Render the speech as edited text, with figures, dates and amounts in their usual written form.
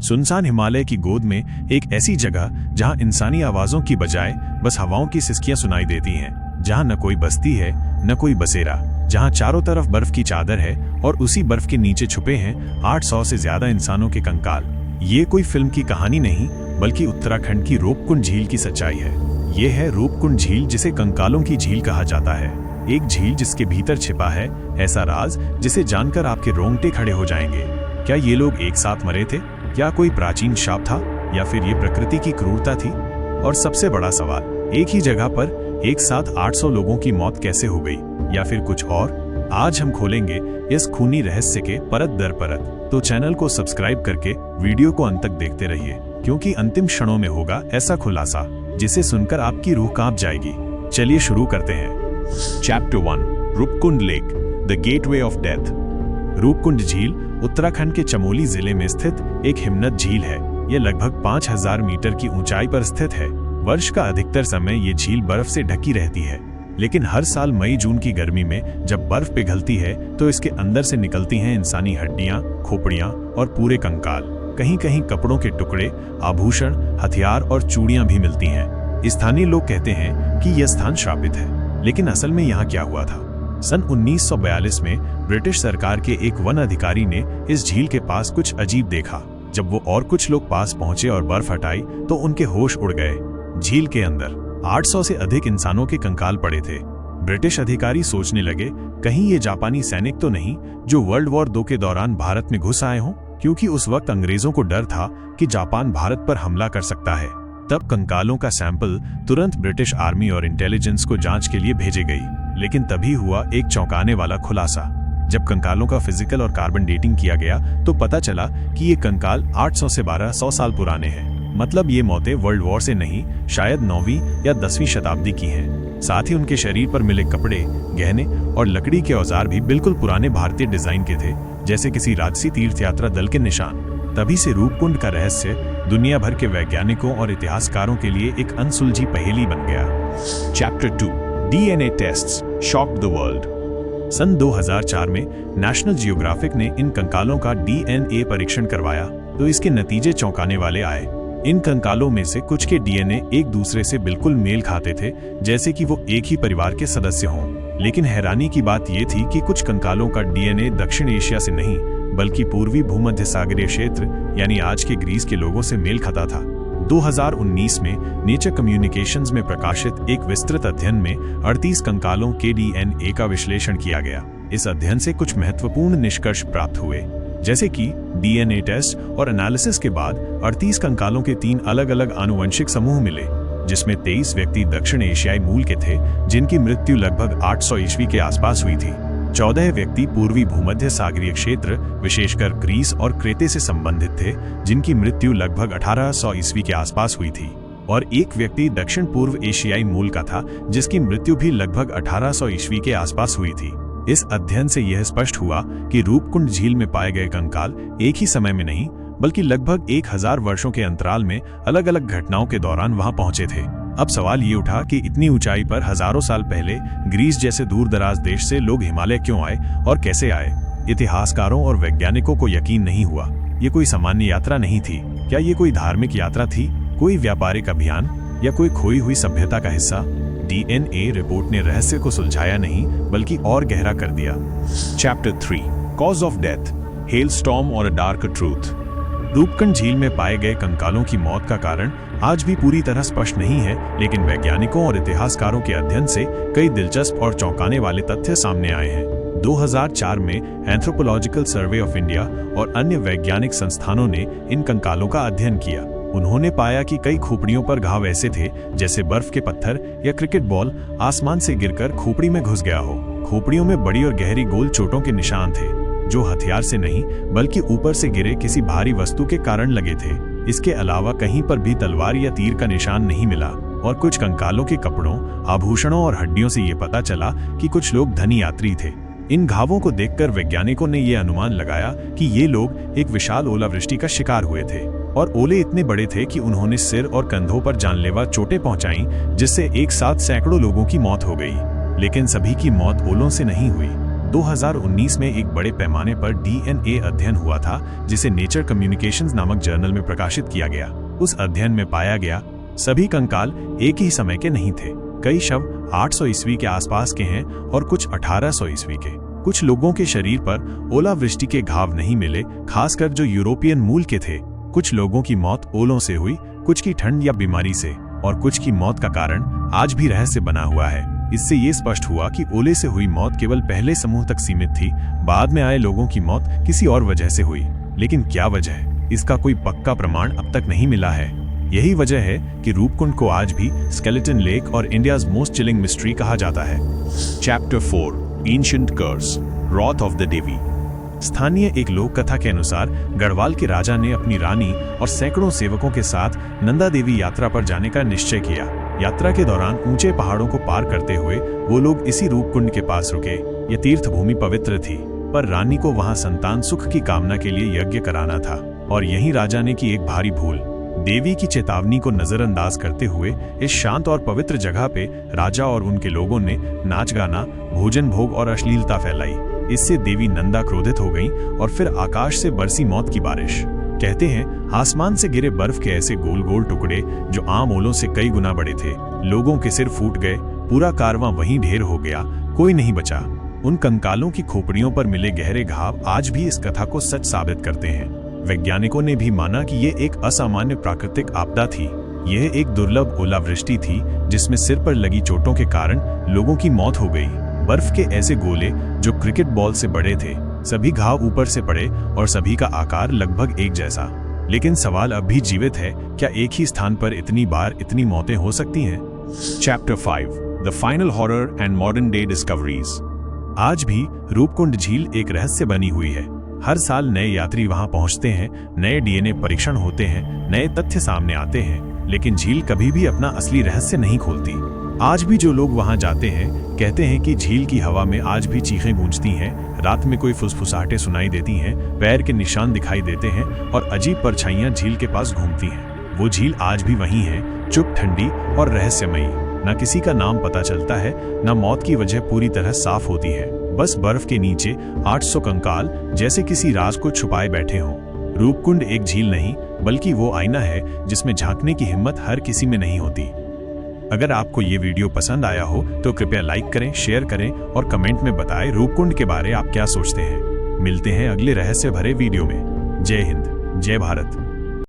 सुनसान हिमालय की गोद में एक ऐसी जगह जहां इंसानी आवाजों की बजाय बस हवाओं की सिसकियां सुनाई देती हैं, जहां न कोई बस्ती है न कोई बसेरा, जहां चारों तरफ बर्फ की चादर है और उसी बर्फ के नीचे छुपे हैं 800 से ज्यादा इंसानों के कंकाल। ये कोई फिल्म की कहानी नहीं, बल्कि उत्तराखंड की रूपकुंड झील की सच्चाई है। ये है रूपकुंड झील, जिसे कंकालों की झील कहा जाता है। एक झील जिसके भीतर छिपा है ऐसा राज जिसे जानकर आपके रोंगटे खड़े हो जाएंगे। क्या ये लोग एक साथ मरे थे? क्या कोई प्राचीन शाप था, या फिर ये प्रकृति की क्रूरता थी? और सबसे बड़ा सवाल, एक ही जगह पर एक साथ 800 लोगों की मौत कैसे हो गई, या फिर कुछ और? आज हम खोलेंगे इस खूनी रहस्य के परत दर परत। तो चैनल को सब्सक्राइब करके वीडियो को अंत तक देखते रहिए, क्योंकि अंतिम क्षणों में होगा ऐसा खुलासा जिसे सुनकर आपकी रूह कांप जाएगी। चलिए शुरू करते हैं। Chapter 1, Roopkund lake, the gateway of death. Roopkund झील उत्तराखंड के चमोली जिले में स्थित एक हिमनद झील है। यह लगभग 5000 मीटर की ऊंचाई पर स्थित है। वर्ष का अधिकतर समय ये झील बर्फ से ढकी रहती है, लेकिन हर साल मई जून की गर्मी में जब बर्फ पिघलती है तो इसके अंदर से निकलती हैं इंसानी हड्डियां, खोपड़ियां और पूरे कंकाल। कहीं कहीं कपड़ों के टुकड़े, आभूषण, हथियार और चूड़ियां भी मिलती हैं। स्थानीय लोग कहते हैं कि यह स्थान श्रापित है, लेकिन असल में यहाँ क्या हुआ था? सन 1942 में ब्रिटिश सरकार के एक वन अधिकारी ने इस झील के पास कुछ अजीब देखा। जब वो और कुछ लोग पास पहुंचे और बर्फ हटाई तो उनके होश उड़ गए। झील के अंदर 800 से अधिक इंसानों के कंकाल पड़े थे। ब्रिटिश अधिकारी सोचने लगे, कहीं ये जापानी सैनिक तो नहीं जो वर्ल्ड वॉर 2 के दौरान भारत में घुस आए हों, क्योंकि उस वक्त अंग्रेजों को डर था कि जापान भारत पर हमला कर सकता है। तब कंकालों का सैंपल तुरंत ब्रिटिश आर्मी और इंटेलिजेंस को जांच के लिए भेजे गई। लेकिन तभी हुआ एक चौंकाने वाला खुलासा। जब कंकालों का फिजिकल और कार्बन डेटिंग किया गया तो पता चला कि ये कंकाल 800 से 1200 साल पुराने हैं। मतलब ये मौतें वर्ल्ड वॉर से नहीं, शायद 9वीं या 10वीं शताब्दी की हैं। साथ ही उनके शरीर पर मिले कपड़े, गहने और लकड़ी के औजार भी बिल्कुल पुराने भारतीय डिजाइन के थे, जैसे किसी राजसी तीर्थ यात्रा दल के निशान। तभी से रूपकुंड का रहस्य दुनिया भर के वैज्ञानिकों और इतिहासकारों के लिए एक अनसुलझी पहेली बन गया। Chapter 2, DNA tests shocked the world. सन 2004 में नेशनल जियोग्राफिक ने इन कंकालों का DNA परीक्षण करवाया तो इसके नतीजे चौंकाने वाले आए। इन कंकालों में से कुछ के DNA एक दूसरे से बिल्कुल मेल खाते थे, जैसे कि वो एक ही परिवार के सदस्य हों। लेकिन हैरानी की बात ये थी कि कुछ कंकालों का DNA दक्षिण एशिया से नहीं, बल्कि पूर्वी भूमध्य सागरीय क्षेत्र यानी आज के ग्रीस के लोगों से मेल खाता था। 2019 में नेचर कम्युनिकेशंस में प्रकाशित एक विस्तृत अध्ययन में 38 कंकालों के DNA का विश्लेषण किया गया। इस अध्ययन से कुछ महत्वपूर्ण निष्कर्ष प्राप्त हुए, जैसे कि DNA टेस्ट और एनालिसिस के बाद 38 कंकालों के 3 अलग-अलग आनुवंशिक समूह मिले, जिसमें 23 व्यक्ति दक्षिण एशियाई मूल के थे जिनकी मृत्यु लगभग 800 ईस्वी के आसपास हुई थी। 14 व्यक्ति पूर्वी भूमध्य सागरीय क्षेत्र, विशेषकर ग्रीस और क्रेते से संबंधित थे, जिनकी मृत्यु लगभग 1800 ईस्वी के आसपास हुई थी। और एक व्यक्ति दक्षिण पूर्व एशियाई मूल का था, जिसकी मृत्यु भी लगभग 1800 ईस्वी के आसपास हुई थी। इस अध्ययन से यह स्पष्ट हुआ कि रूपकुंड झील में पाए गए कंकाल एक ही समय में नहीं, बल्कि लगभग 1000 वर्षों के अंतराल में अलग अलग घटनाओं के दौरान वहां पहुंचे थे। अब सवाल ये उठा कि इतनी ऊंचाई पर हजारों साल पहले ग्रीस जैसे दूर दराज देश से लोग हिमालय क्यों आए और कैसे आए? इतिहासकारों और वैज्ञानिकों को यकीन नहीं हुआ। ये कोई सामान्य यात्रा नहीं थी। क्या ये कोई धार्मिक यात्रा थी, कोई व्यापारिक अभियान, या कोई खोई हुई सभ्यता का हिस्सा? DNA रिपोर्ट ने रहस्य को सुलझाया नहीं, बल्कि और गहरा कर दिया। Chapter 3, cause of death, hello storm और अ डार्क ट्रूथ। रूपकुंड झील में पाए गए कंकालों की मौत का कारण आज भी पूरी तरह स्पष्ट नहीं है, लेकिन वैज्ञानिकों और इतिहासकारों के अध्ययन से कई दिलचस्प और चौंकाने वाले तथ्य सामने आए हैं। 2004 में एंथ्रोपोलॉजिकल सर्वे ऑफ इंडिया और अन्य वैज्ञानिक संस्थानों ने इन कंकालों का अध्ययन किया। उन्होंने पाया कि कई खोपड़ियों पर घाव ऐसे थे जैसे बर्फ के पत्थर या क्रिकेट बॉल आसमान से गिरकर खोपड़ी में घुस गया हो। खोपड़ियों में बड़ी और गहरी गोल चोटों के निशान थे, जो हथियार से नहीं बल्कि ऊपर से गिरे किसी भारी वस्तु के कारण लगे थे। इसके अलावा कहीं पर भी तलवार या तीर का निशान नहीं मिला, और कुछ कंकालों के कपड़ों, आभूषणों और हड्डियों से ये पता चला कि कुछ लोग धनी यात्री थे। इन घावों को देखकर वैज्ञानिकों ने यह अनुमान लगाया कि ये लोग एक विशाल ओलावृष्टि का शिकार हुए थे, और ओले इतने बड़े थे कि उन्होंने सिर और कंधों पर जानलेवा चोटें पहुंचाईं, जिससे एक साथ सैकड़ों लोगों की मौत हो गई। लेकिन सभी की मौत ओलों से नहीं हुई। 2019 में एक बड़े पैमाने पर DNA अध्ययन हुआ था जिसे नेचर कम्युनिकेशंस नामक जर्नल में प्रकाशित किया गया। उस अध्ययन में पाया गया सभी कंकाल एक ही समय के नहीं थे। कई शव 800 ईस्वी के आसपास के हैं और कुछ 1800 ईस्वी के। कुछ लोगों के शरीर पर ओलावृष्टि के घाव नहीं मिले, खासकर जो यूरोपियन मूल के थे। कुछ लोगों की मौत ओलों से हुई, कुछ की ठंड या बीमारी से, और कुछ की मौत का कारण आज भी रहस्य बना हुआ है। इससे ये स्पष्ट हुआ कि ओले से हुई मौत केवल पहले समूह तक सीमित थी, बाद में आए लोगों की मौत किसी और वजह से हुई। लेकिन क्या वजह है, इसका कोई पक्का प्रमाण अब तक नहीं मिला है। यही वजह है कि रूपकुंड को आज भी स्केलेटन लेक और इंडियाज मोस्ट चिलिंग मिस्ट्री कहा जाता है। Chapter 4 ancient curse, wrath of the Devi. स्थानीय एक लोक कथा के अनुसार गढ़वाल के राजा ने अपनी रानी और सैकड़ों सेवकों के साथ नंदा देवी यात्रा पर जाने का निश्चय किया। यात्रा के दौरान ऊंचे पहाड़ों को पार करते हुए वो लोग इसी रूपकुंड के पास रुके। ये तीर्थ भूमि पवित्र थी, पर रानी को वहां संतान सुख की कामना के लिए यज्ञ कराना था, और यहीं राजा ने की एक भारी भूल। देवी की चेतावनी को नजरअंदाज करते हुए इस शांत और पवित्र जगह पे राजा और उनके लोगों ने नाच गाना, भोजन भोग और अश्लीलता फैलाई। इससे देवी नंदा क्रोधित हो गईं और फिर आकाश से बरसी मौत की बारिश। कहते हैं आसमान से गिरे बर्फ के ऐसे गोल गोल टुकड़े जो आम ओलों से कई गुना बड़े थे। लोगों के सिर फूट गए, पूरा कारवां वहीं ढेर हो गया, कोई नहीं बचा। उन कंकालों की खोपड़ियों पर मिले गहरे घाव आज भी इस कथा को सच साबित करते हैं। वैज्ञानिकों ने भी माना कि ये एक असामान्य प्राकृतिक आपदा थी। यह एक दुर्लभ ओलावृष्टि थी जिसमें सिर पर लगी चोटों के कारण लोगों की मौत हो गई। बर्फ के ऐसे गोले जो क्रिकेट बॉल से बड़े थे, सभी घाव ऊपर से पड़े और सभी का आकार लगभग एक जैसा। लेकिन सवाल अब भी जीवित है, क्या एक ही स्थान पर इतनी बार इतनी मौतें हो सकती हैं? Chapter 5 the final horror and modern day discoveries. आज भी रूपकुंड झील एक रहस्य बनी हुई है। हर साल नए यात्री वहां पहुंचते हैं, नए DNA परीक्षण होते हैं, नए तथ्य सामने आते हैं, लेकिन झील कभी भी अपना असली रहस्य नहीं खोलती। आज भी जो लोग वहां जाते हैं कहते हैं कि झील की हवा में आज भी चीखें गूंजती हैं, रात में कोई फुसफुसाहटें सुनाई देती हैं, पैर के निशान दिखाई देते हैं और अजीब परछाइयां झील के पास घूमती हैं। वो झील आज भी वहीं है, चुप, ठंडी और रहस्यमयी। न किसी का नाम पता चलता है, न मौत की वजह पूरी तरह साफ होती है। बस बर्फ के नीचे 800 कंकाल जैसे किसी राज को छुपाए बैठे हों। रूपकुंड एक झील नहीं, बल्कि वो आईना है जिसमें झांकने की हिम्मत हर किसी में नहीं होती। अगर आपको ये वीडियो पसंद आया हो तो कृपया लाइक करें, शेयर करें और कमेंट में बताएं रूपकुंड के बारे आप क्या सोचते हैं। मिलते हैं अगले रहस्य भरे वीडियो में। जय हिंद, जय भारत।